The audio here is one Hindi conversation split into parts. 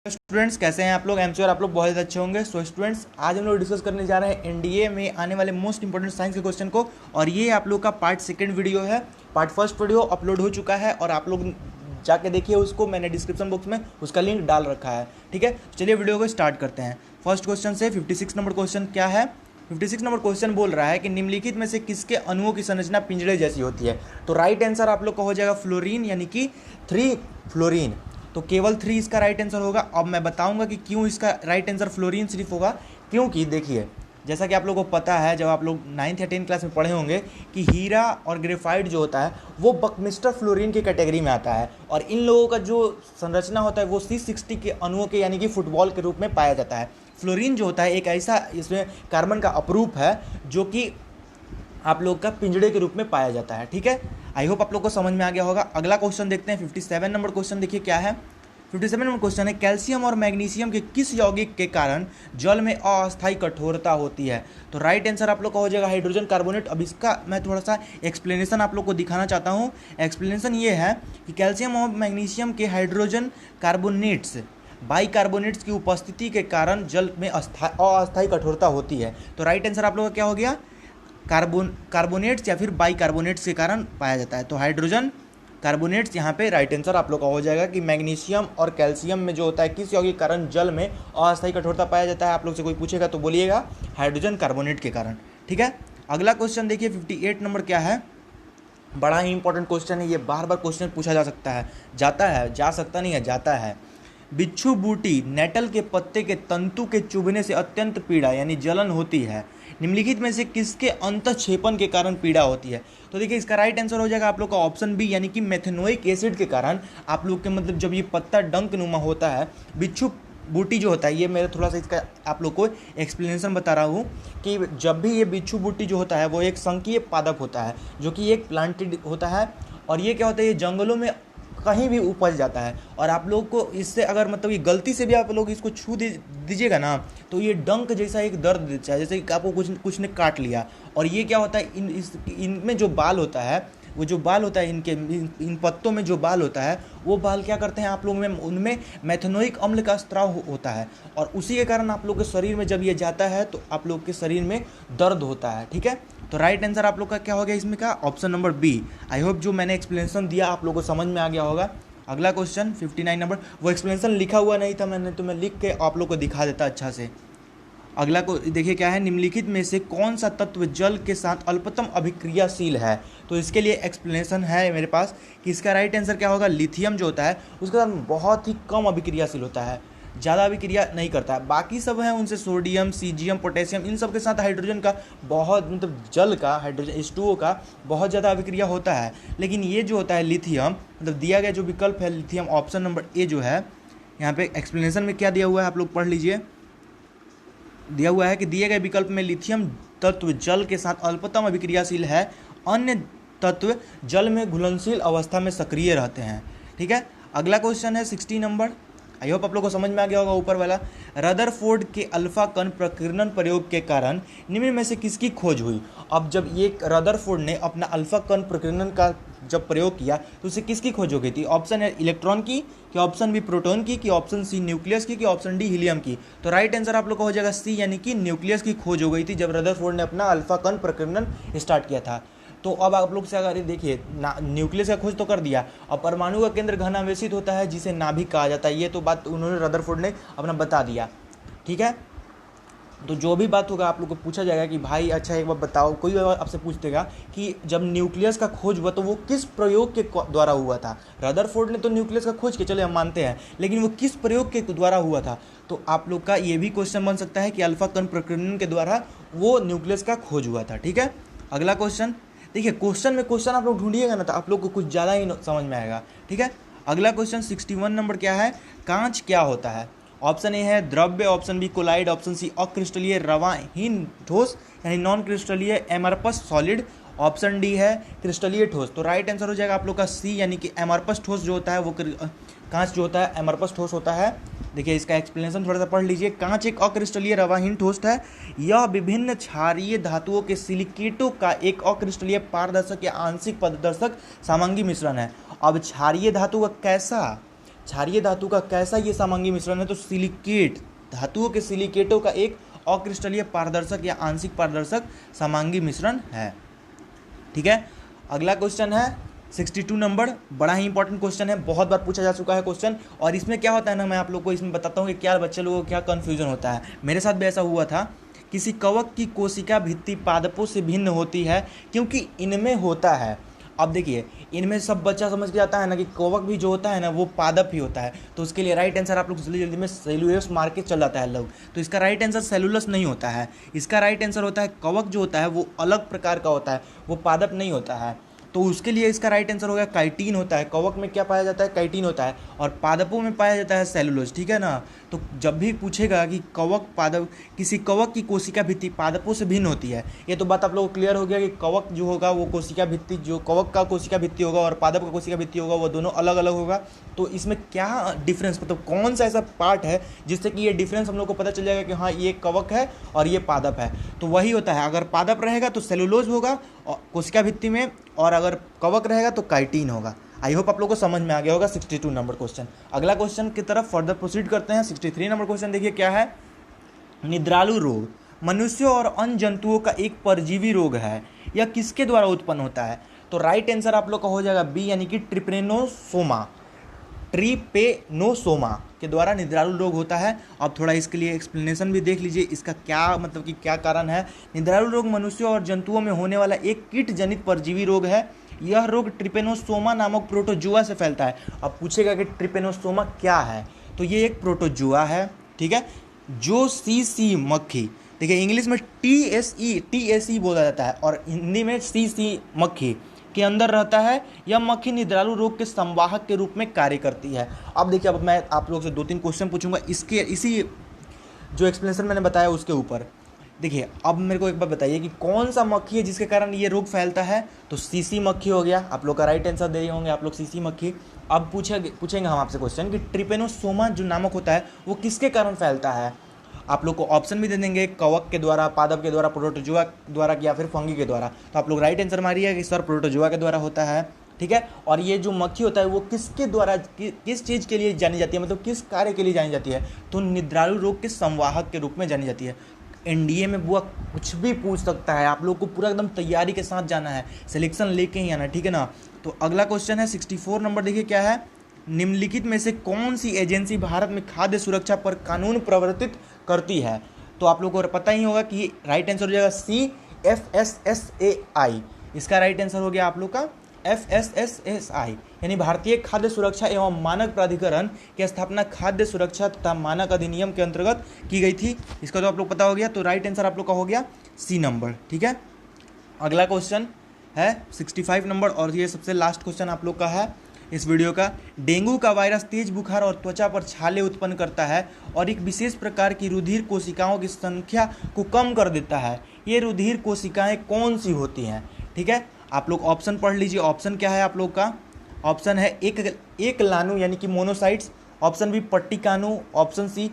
स्टूडेंट्स कैसे हैं आप लोग। आई एम श्योर आप लोग बहुत अच्छे होंगे। सो स्टूडेंट्स आज हम लोग डिस्कस करने जा रहे हैं एनडीए में आने वाले मोस्ट इंपॉर्टेंट साइंस के क्वेश्चन को, और ये आप लोग का पार्ट सेकंड वीडियो है। पार्ट फर्स्ट वीडियो अपलोड हो चुका है और आप लोग जाके देखिए उसको, मैंने डिस्क्रिप्शन बॉक्स में उसका लिंक डाल रखा है। ठीक है, चलिए वीडियो को स्टार्ट करते हैं। फर्स्ट क्वेश्चन से 56 नंबर क्वेश्चन क्या है। 56 नंबर क्वेश्चन बोल रहा है कि निम्नलिखित में से किसके अणुओं की संरचना पिंजरे जैसी होती है। तो राइट आंसर आप लोग का हो जाएगा फ्लोरीन, यानी कि 3 फ्लोरीन। तो केवल 3 इसका राइट आंसर होगा। अब मैं बताऊंगा कि क्यों इसका राइट आंसर फ्लोरीन सिर्फ होगा। क्योंकि देखिए, जैसा कि आप लोगों को पता है, जब आप लोग 9th या 10th क्लास में पढ़े होंगे कि हीरा और ग्रेफाइट जो होता है वो बकमिस्टर फ्लोरीन की कैटेगरी में आता है, और इन लोगों का जो संरचना होता है वो C60 के अणुओं के यानी कि फुटबॉल के रूप में पाया जाता है। फ्लोरीन जो होता है एक ऐसा, इसमें कार्बन का अपरूप है जो कि आप लोग का पिंजड़े के रूप में पाया जाता है। ठीक है, आई होप आप लोग को समझ में आ गया होगा। अगला क्वेश्चन देखते हैं। 57 नंबर क्वेश्चन देखिए क्या है। 57 नंबर क्वेश्चन है, कैल्शियम और मैग्नीशियम के किस यौगिक के कारण जल में अस्थायी कठोरता होती है। तो राइट आंसर आप लोग का हो जाएगा हाइड्रोजन कार्बोनेट। अब इसका मैं थोड़ा सा एक्सप्लेनेशन आप लोग को दिखाना चाहता हूँ। एक्सप्लेनेशन ये है कि कैल्शियम और मैग्नीशियम के हाइड्रोजन कार्बोनेट्स बाइकार्बोनेट्स की उपस्थिति के कारण जल में अस्थायी कठोरता होती है। तो राइट आंसर आप लोग का क्या हो गया, कार्बोनेट्स या फिर बाइकार्बोनेट्स के कारण पाया जाता है। तो हाइड्रोजन कार्बोनेट्स यहाँ पे राइट आंसर आप लोग का हो जाएगा कि मैग्नीशियम और कैल्शियम में जो होता है किस यौगिक के कारण जल में अस्थायी कठोरता पाया जाता है। आप लोग से कोई पूछेगा तो बोलिएगा हाइड्रोजन कार्बोनेट के कारण। ठीक है, अगला क्वेश्चन देखिए 58 नंबर क्या है। बड़ा ही इंपॉर्टेंट क्वेश्चन है ये, बार बार क्वेश्चन पूछा जा सकता है, जा सकता नहीं है, जाता है। बिच्छू बूटी नेटल के पत्ते के तंतु के चुभने से अत्यंत पीड़ा यानी जलन होती है। निम्नलिखित में से किसके अंतःक्षेपण के कारण पीड़ा होती है। तो देखिए इसका राइट आंसर हो जाएगा आप लोग का ऑप्शन बी, यानी कि मेथेनोइक एसिड के कारण। आप लोग के मतलब जब ये पत्ता डंक नुमा होता है, बिच्छू बूटी जो होता है, ये मैं थोड़ा सा इसका आप लोग को एक्सप्लेनेशन बता रहा हूँ कि जब भी ये बिच्छू बूटी जो होता है वो एक संकीय पादप होता है जो कि एक प्लांटेड होता है, और ये क्या होता है, ये जंगलों में कहीं भी उपज जाता है। और आप लोग को इससे अगर मतलब ये गलती से भी आप लोग इसको छू दीजिएगा ना, तो ये डंक जैसा एक दर्द देता है, जैसे कि आपको कुछ ने काट लिया। और ये क्या होता है, इनमें जो बाल होता है, वो जो बाल होता है इनके इन पत्तों में जो बाल होता है, वो बाल क्या करते हैं आप लोग में, उनमें मेथेनोइक अम्ल का स्त्राव होता है, और उसी के कारण आप लोग के शरीर में जब ये जाता है तो आप लोग के शरीर में दर्द होता है। ठीक है, तो राइट आंसर आप लोग का क्या हो गया इसमें का, option number B. I hope जो मैंने एक्सप्लेनेशन दिया आप लोगों को समझ में आ गया होगा। अगला क्वेश्चन 59 नंबर, वो एक्सप्लेनेशन लिखा हुआ नहीं था मैंने, तो मैं लिख के आप लोग को दिखा देता अच्छा से। अगला को देखिए क्या है, निम्नलिखित में से कौन सा तत्व जल के साथ अल्पतम अभिक्रियाशील है। तो इसके लिए एक्सप्लेनेशन है मेरे पास कि इसका राइट आंसर क्या होगा, लिथियम जो होता है उसके साथ बहुत ही कम अभिक्रियाशील होता है, ज़्यादा अभिक्रिया नहीं करता है। बाकी सब हैं उनसे सोडियम, सीजियम, पोटेशियम, इन सब के साथ हाइड्रोजन का बहुत मतलब जल का हाइड्रोजन H2O का बहुत ज़्यादा अभिक्रिया होता है। लेकिन ये जो होता है लिथियम, मतलब दिया गया जो विकल्प है लिथियम, ऑप्शन नंबर ए जो है, यहाँ पे एक्सप्लेनेशन में क्या दिया हुआ है आप लोग पढ़ लीजिए। दिया हुआ है कि दिए गए विकल्प में लिथियम तत्व जल के साथ अल्पतम अभिक्रियाशील है, अन्य तत्व जल में घुलनशील अवस्था में सक्रिय रहते हैं। ठीक है, अगला क्वेश्चन है 60 नंबर। आई होप आप लोग को समझ में आ गया होगा ऊपर वाला। रदरफोर्ड के अल्फा कण प्रकीर्णन प्रयोग के कारण निम्न में से किसकी खोज हुई। अब जब ये रदरफोर्ड ने अपना अल्फा कण प्रकीर्णन का जब प्रयोग किया तो उसे किसकी खोज हो गई थी। ऑप्शन है इलेक्ट्रॉन की, कि ऑप्शन बी प्रोटॉन की, कि ऑप्शन सी न्यूक्लियस की, कि ऑप्शन डी हीलियम की। तो राइट आंसर आप लोग का हो जाएगा सी, यानी कि न्यूक्लियस की खोज हो गई थी जब रदरफोर्ड ने अपना अल्फा कण प्रकीर्णन स्टार्ट किया था। तो अब आप लोग से अगर देखिए, न्यूक्लियस का खोज तो कर दिया, अब परमाणु का केंद्र घनावेशित होता है जिसे नाभिक कहा जाता है। ये तो बात उन्होंने रदरफोर्ड ने अपना बता दिया। ठीक है, तो जो भी बात होगा आप लोग को पूछा जाएगा कि भाई अच्छा एक बार बताओ, कोई आपसे पूछ देगा कि जब न्यूक्लियस का खोज हुआ तो वो किस प्रयोग के द्वारा हुआ था। रदरफोर्ड ने तो न्यूक्लियस का खोज के चले हम मानते हैं, लेकिन वो किस प्रयोग के द्वारा हुआ था। तो आप लोग का ये भी क्वेश्चन बन सकता है कि अल्फा कण प्रकीर्णन के द्वारा वो न्यूक्लियस का खोज हुआ था। ठीक है, अगला क्वेश्चन देखिए, क्वेश्चन में क्वेश्चन आप लोग ढूंढिएगा ना तो आप लोग को कुछ ज़्यादा ही समझ में आएगा। ठीक है, अगला क्वेश्चन 61 नंबर क्या है, कांच क्या होता है। ऑप्शन ए है द्रव्य, option B colloid, option C अक्रिस्टलीय रवाहीन ठोस यानी नॉन क्रिस्टलीय एमरपस सॉलिड, ऑप्शन डी है क्रिस्टलीय ठोस। तो राइट आंसर हो जाएगा आप लोग का सी, यानी कि एमरपस ठोस जो होता है वो कांच जो होता है एमरपस ठोस होता है। देखिए इसका एक्सप्लेनेशन थोड़ा सा पढ़ लीजिए। कांच एक अक्रिस्टलीय रवाहीन ठोस है। यह विभिन्न क्षारीय धातुओं के सिलिकेटों का एक अक्रिस्टलीय पारदर्शक या आंशिक पारदर्शक सामग्री मिश्रण है। अब क्षारीय धातु का कैसा क्षारीय धातु का कैसा ये समांगी मिश्रण है, तो सिलिकेट, धातुओं के सिलिकेटों का एक अक्रिस्टलीय पारदर्शक या आंशिक पारदर्शक समांगी मिश्रण है। ठीक है, अगला क्वेश्चन है 62 नंबर, बड़ा ही इंपॉर्टेंट क्वेश्चन है, बहुत बार पूछा जा चुका है क्वेश्चन। और इसमें क्या होता है ना, मैं आप लोग को इसमें बताता हूँ कि क्या बच्चे लोगों को क्या कन्फ्यूजन होता है। मेरे साथ भी ऐसा हुआ था, किसी कवक की कोशिका भित्ति पादपों से भिन्न होती है क्योंकि इनमें होता है। अब देखिए, इनमें सब बच्चा समझ के जाता है ना कि कवक भी जो होता है ना वो पादप ही होता है, तो उसके लिए राइट आंसर आप लोग जल्दी जल्दी में सेलुलोस मार के चल जाता है लोग। तो इसका राइट आंसर सेलुलोस नहीं होता है, इसका राइट आंसर होता है कवक जो होता है वो अलग प्रकार का होता है, वो पादप नहीं होता है। तो उसके लिए इसका राइट आंसर हो गया काइटिन होता है। कवक में क्या पाया जाता है, काइटिन होता है, और पादपों में पाया जाता है सेलुलोज। ठीक है ना, तो जब भी पूछेगा कि कवक पादप, किसी कवक की कोशिका भित्ति पादपों से भिन्न होती है, ये तो बात आप लोगों को क्लियर हो गया कि कवक जो होगा वो कोशिका भित्ति, जो कवक का कोशिका भित्ति होगा और पादप का कोशिका भित्ति होगा वो दोनों अलग अलग होगा। तो इसमें क्या डिफरेंस, मतलब कौन सा ऐसा पार्ट है जिससे कि ये डिफरेंस हम लोग को पता चल जाएगा कि हाँ ये कवक है और ये पादप है। तो वही होता है, अगर पादप रहेगा तो सेलुलोज होगा कोशिका भित्ति में, और अगर कवक रहेगा तो काइटिन होगा। आई होप आप लोगों को समझ में आ गया होगा 62 नंबर क्वेश्चन। अगला क्वेश्चन की तरफ फर्दर प्रोसीड करते हैं। 63 नंबर क्वेश्चन देखिए क्या है, निद्रालु रोग मनुष्यों और अन्य जंतुओं का एक परजीवी रोग है, यह किसके द्वारा उत्पन्न होता है? तो राइट आंसर आप लोग का हो जाएगा बी, यानी कि ट्रिपेनोसोमा, ट्रिपेनोसोमा के द्वारा निद्रालु रोग होता है। अब थोड़ा इसके लिए एक्सप्लेनेशन भी देख लीजिए, इसका क्या मतलब कि क्या कारण है। निद्रालु रोग मनुष्यों और जंतुओं में होने वाला एक कीट जनित परजीवी रोग है। यह रोग ट्रिपेनोसोमा नामक प्रोटोजुआ से फैलता है। अब पूछेगा कि ट्रिपेनोसोमा क्या है, तो ये एक प्रोटोजुआ है, ठीक है, जो सीसी मक्खी, देखिए इंग्लिश में टीएसई बोला जाता है और हिंदी में सीसी मक्खी के अंदर रहता है। यह मक्खी निद्रालु रोग के संवाहक के रूप में कार्य करती है। अब देखिए, अब मैं आप लोग से 2-3 क्वेश्चन पूछूंगा इसके, इसी जो एक्सप्लेनेशन मैंने बताया उसके ऊपर। देखिए, अब मेरे को एक बार बताइए कि कौन सा मक्खी है जिसके कारण ये रोग फैलता है? तो सीसी मक्खी हो गया, आप लोग का राइट आंसर दे होंगे आप लोग, सीसी मक्खी। अब पूछेंगे हम आपसे क्वेश्चन कि ट्रिपेनोसोमा जो नामक होता है वो किसके कारण फैलता है? आप लोग को ऑप्शन भी दे देंगे, कवक के द्वारा, पादप के द्वारा, प्रोटोजुआ द्वारा या फिर फंगी के द्वारा। तो आप लोग राइट आंसर मारिए कि सर प्रोटोजुआ के द्वारा होता है, ठीक है। और ये जो मक्खी होता है वो किसके द्वारा, किस चीज़ के लिए जानी जाती है, मतलब किस कार्य के लिए जानी जाती है? तो निद्रालु रोग के संवाहक के रूप में जानी जाती है। एनडीए में बुआ कुछ भी पूछ सकता है, आप लोग को पूरा एकदम तैयारी के साथ जाना है, सिलेक्शन लेके ही आना, ठीक है ना। तो अगला क्वेश्चन है 64 नंबर, देखिए क्या है, निम्नलिखित में से कौन सी एजेंसी भारत में खाद्य सुरक्षा पर कानून प्रवर्तित करती है? तो आप लोग को पता ही होगा कि राइट आंसर हो जाएगा सी, FSSAI। इसका राइट आंसर हो गया आप लोग का FSSAI, यानी भारतीय खाद्य सुरक्षा एवं मानक प्राधिकरण की स्थापना खाद्य सुरक्षा तथा मानक अधिनियम के अंतर्गत की गई थी। इसका तो आप लोग पता हो गया, तो राइट आंसर आप लोग का हो गया सी नंबर, ठीक है। अगला क्वेश्चन है 65 नंबर, और ये सबसे लास्ट क्वेश्चन आप लोग का है इस वीडियो का। डेंगू का वायरस तेज बुखार और त्वचा पर छाले उत्पन्न करता है और एक विशेष प्रकार की रुधिर कोशिकाओं की संख्या को कम कर देता है। ये रुधिर कोशिकाएं कौन सी होती हैं? ठीक है, आप लोग ऑप्शन पढ़ लीजिए। ऑप्शन क्या है आप लोग का? ऑप्शन है एक लानू यानी कि मोनोसाइट्स, ऑप्शन बी पट्टिकानु, option C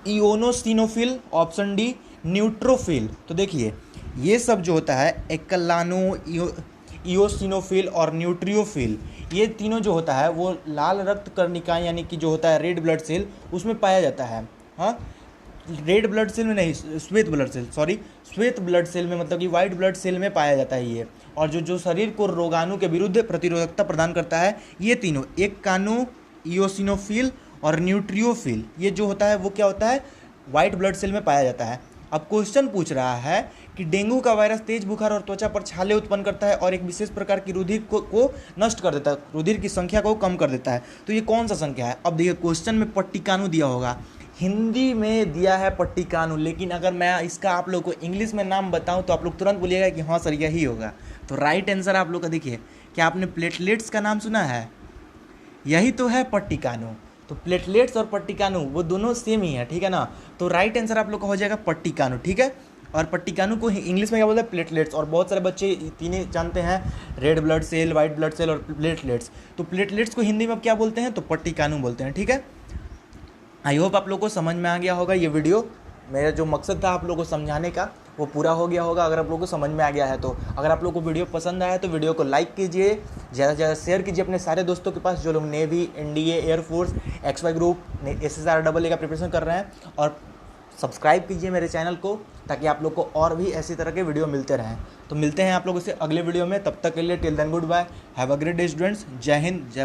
eosinophil, option D neutrophil. तो देखिए ये सब जो होता है एकलानु, इओसिनोफिल और न्यूट्रियोफिल, ये तीनों जो होता है वो लाल रक्त कर्णिका यानी कि जो होता है रेड ब्लड सेल, उसमें पाया जाता है। हाँ, रेड ब्लड सेल में नहीं, श्वेत ब्लड सेल, सॉरी श्वेत ब्लड सेल में, मतलब कि वाइट ब्लड सेल में पाया जाता है ये। और जो शरीर को रोगाणु के विरुद्ध प्रतिरोधकता प्रदान करता है, ये तीनों एक कानू, इओसिनोफिल और न्यूट्रियोफिल, ये जो होता है वो क्या होता है, वाइट ब्लड सेल में पाया जाता है। अब क्वेश्चन पूछ रहा है कि डेंगू का वायरस तेज बुखार और त्वचा पर छाले उत्पन्न करता है और एक विशेष प्रकार की रुधिर को नष्ट कर देता है, रुधिर की संख्या को कम कर देता है। तो ये कौन सा संख्या है? अब देखिए क्वेश्चन में पट्टिकानु दिया होगा, हिंदी में दिया है पट्टिकानु, लेकिन अगर मैं इसका आप लोग को इंग्लिश में नाम बताऊं तो आप लोग तुरंत बोलिएगा कि हाँ सर यही होगा। तो राइट आंसर आप लोग का देखिए, क्या आपने प्लेटलेट्स का नाम सुना है? यही तो है पट्टिकानु। तो प्लेटलेट्स और पट्टिकानु वो दोनों सेम ही है, ठीक है ना। तो राइट आंसर आप लोग का हो जाएगा पट्टिकानु, ठीक है। और पट्टिकानु को इंग्लिश में क्या बोलते हैं? प्लेटलेट्स। और बहुत सारे बच्चे तीनों जानते हैं, red blood cell, white blood cell और प्लेटलेट्स। तो प्लेटलेट्स को हिंदी में क्या बोलते हैं? तो पट्टिकानु बोलते हैं, ठीक है। आई होप आप लोग को समझ में आ गया होगा ये वीडियो। मेरा जो मकसद था आप लोगों को समझाने का वो पूरा हो गया होगा, अगर आप लोगों को समझ में आ गया है तो। अगर आप लोगों को वीडियो पसंद आया तो वीडियो को लाइक कीजिए, ज़्यादा से ज़्यादा शेयर कीजिए अपने सारे दोस्तों के पास जो लोग navy, NDA, air force, XY group, SSR AA का प्रिपरेशन कर रहे हैं। और सब्सक्राइब कीजिए मेरे चैनल को ताकि आप लोग को और भी ऐसी तरह के वीडियो मिलते रहें। तो मिलते हैं आप लोगों से अगले वीडियो में, तब तक के लिए till then good bye, have a great day students. जय हिंद, जय